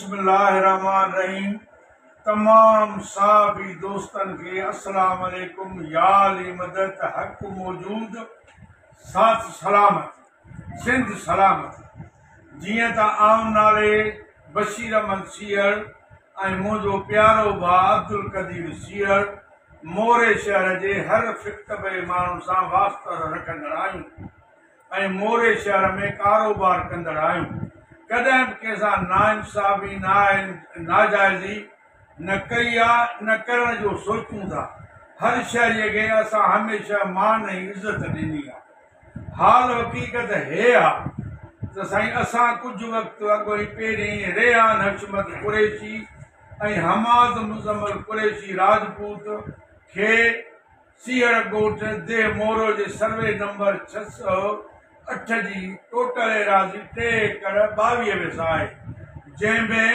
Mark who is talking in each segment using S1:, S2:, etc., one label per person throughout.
S1: बिस्मिल्लाहिर्रहमानिर्रहीम। तमाम साहबी दोस्तन के अस्सलाम वालेकुम। या अली मदद हक मौजूद साथ सलामत सिंध सलामत। जियां त आम नाले बशीर अहमद सीयर ऐं मुंहिंजो प्यारो भाउ अब्दुल कदीर सीयर मोरे शहर जे हर फिक्तबे माण्हुनि सां वास्तर रखंदड़ आहियूं ऐं मोरे शहर में कारोबार कंदड़ आहियूं। कॾहिं बि कंहिंसां नाइंसाफ़ी नाजाइज़ी न कई आहे, न करण जो सोचूं था। हर शहरीअ खे असां हमेशह मान ऐं इज़त ॾिनी आहे। हाल हक़ीक़त हे आहे त साईं असां कुझु वक़्तु अॻु ई पहिरीं रेहान हशमत कुरैशी ऐं हमाद मुज़म्मल कुरैशी राजपूत खे सीहड़ ॻोठ देह मोरो जे सर्वे नंबर 608 जी टोटल एराज़ी 3 एकड़ 22 विसा आहे, जंहिंमें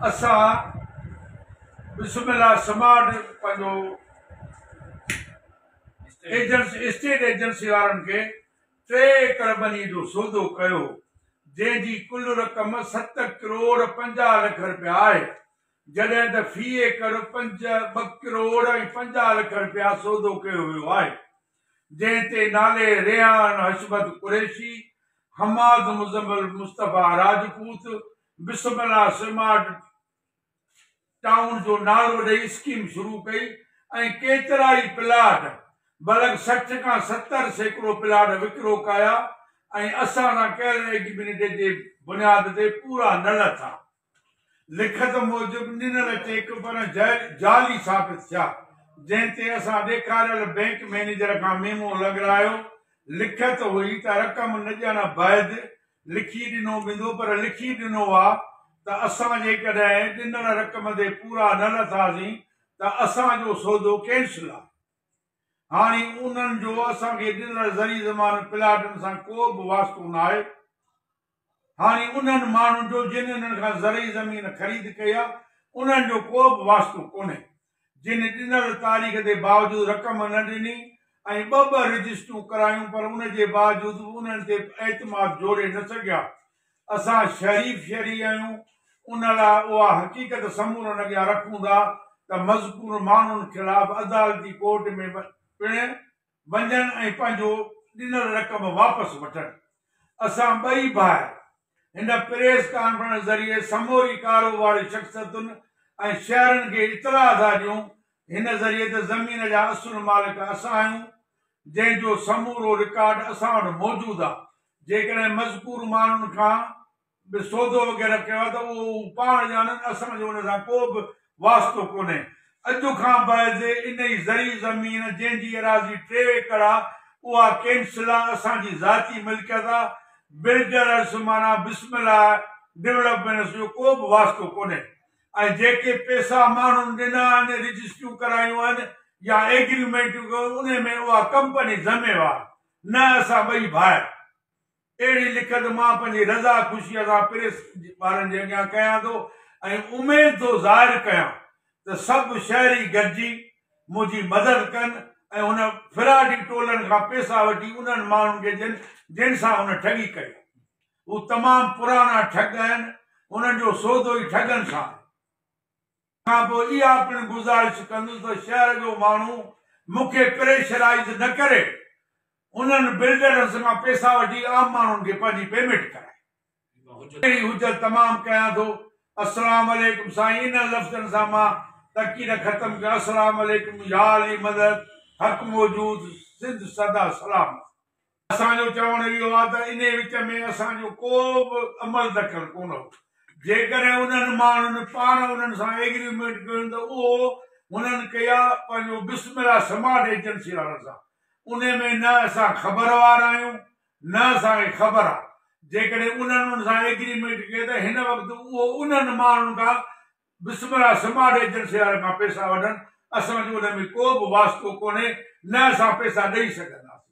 S1: असां बिस्मिल्लाह स्मार्ट पंहिंजो स्टेट एजेंसी वारनि खे 3 एकड़ ॿनी जो सौदो कयो, जंहिंजी कुल रक़म 7 करोड़ 50 लख रुपया आहे, जॾहिं त फी एकड़ 2 करोड़ ऐं 50 लख रुपया सौदो कयो वियो आहे, जंहिं ते नाले रेहान हशमत कुरैशी, हमाद मुज़म्मल मुस्तफ़ा राजपूत बिस्मिल्लाह स्मार्ट टाउन जो नालो ॾेई स्कीम शुरू कई ऐं केतिरा ई प्लाट बल्कि 60 खां 70 सैकड़ो प्लाट विकिरो कया ऐं असां सां कयल एग्रीमेंट जे बुनियाद ते पूरा न लथा। लिखत मूजिब ॾिनल चेक पर जाली साबित थिया, जंहिं ते असां ॾेखारियल बैंक मैनेजर खां मेमो लॻारायो। लिखत हुई त रक़म न ॾियण बैदि लिखी ॾिनो वेंदो, पर लिखी ॾिनो आहे त असां जेकॾहिं ॾिनल रक़म ते पूरा न लथासीं त असांजो सौदो कैंसिल आहे। हाणे उन्हनि जो असांखे ॾिनल ज़री ज़मान प्लाटनि सां को बि वास्तो न आहे। हाणे उन्हनि माण्हुनि जो जिन हिननि खां ज़री ज़मीन ख़रीद कई आहे उन्हनि जो को बि वास्तो कोन्हे, जिन ॾिनल तारीख़ जे बावजूदि रक़म न ॾिनी ऐं 2 रजिस्टरूं करायूं, पर उन जे बावजूदि उन्हनि ते एतमाद जोड़े न सघिया। असां शरीफ़ आहियूं, उन लाइ उहा हक़ीक़त समूरनि अॻियां रखूं था त मज़कूर माण्हुनि ख़िलाफ़ अदालती कोर्ट में पिणु वञनि ऐं पंहिंजो ॾिनल रक़म वापसि वठनि। असां ॿई भाउ हिन प्रेस कॉन्फ्रेंस ज़रिए समूरी कारोबारी शख़्सियतुनि ऐं शहरनि खे इतलाह था ॾियूं हिन ज़रिए त ज़मीन जा असुल मालिक असां आहियूं, जंहिंजो समूरो रिकॉर्ड असां वटि मौजूदु आहे। जेकॾहिं मज़कूर माण्हुनि खां बि सौदो वग़ैरह कयो आहे त उहो पाण ॼाणनि, असांजो हुन सां को बि वास्तो कोन्हे। अॼु खां बैदि इन ई ज़री ज़मीन जंहिंजी एराज़ी 3 एकड़ आहे उहा कैंसिल आहे, असांजी ज़ाती मिल्कियत आहे। बिल्डर्स माना बिस्मिल्लाह डेवलपमेंट्स जो को बि वास्तो कोन्हे ऐं जेके पैसा माण्हुनि ॾिना आहिनि, रजिस्ट्रियूं करायूं आहिनि या एग्रीमेंटियूं कयूं, उन में उहा कंपनी ज़िम्मेवार न असां ॿई भाउ। अहिड़ी लिखत मां पंहिंजी रज़ा ख़ुशीअ सां प्रेस वारनि जे अॻियां कयां थो ऐं उमेद थो ज़ाहिर कयां त सभु शहरी गॾिजी मुंहिंजी मदद कनि ऐं हुन फिराडी टोलनि खां पैसा वठी उन्हनि माण्हुनि खे जिन सां हुन ठगी कई। हू तमामु पुराना ठग आहिनि, उन्हनि जो सौदो ई ठगनि सां। खां पोइ इहा पिणु गुज़ारिश कंदुसि त शहर जो माण्हू मूंखे प्रेशराइज़ न करे उन्हनि बिल्डर्स खां पैसा वठी आम माण्हुनि खे पंहिंजी पेमेंट कराए। अहिड़ी हुजत तमामु कयां थो। अस्सलाम वालेकुम साईं। इन लफ़्ज़नि सां मां तकीर ख़तमु कया। अस्सलाम वालेकुम। या अली मदद हक़ मौजूद सिंध सदा सलाम। असांजो चवण इहो आहे त इन विच में असांजो को बि अमल दख़ल कोन हो। जेकॾहिं उन्हनि माण्हुनि पाण उन्हनि सां एग्रीमेंट कयो त उहो हुननि कया पंहिंजो बिस्मिल्लाह स्मार्ट एजेंसी वारनि सां। उन में न असां ख़बरवार आहियूं न असांखे ख़बर आहे। जेकॾहिं उन्हनि सां एग्रीमेंट कयो त हिन वक़्तु उहो उन्हनि माण्हुनि खां बिस्मिल्लाह स्मार्ट एजेंसी वारनि खां पैसा वठनि। असांजो उन में को बि वास्तो कोन्हे, न असां पैसा ॾेई सघंदासीं।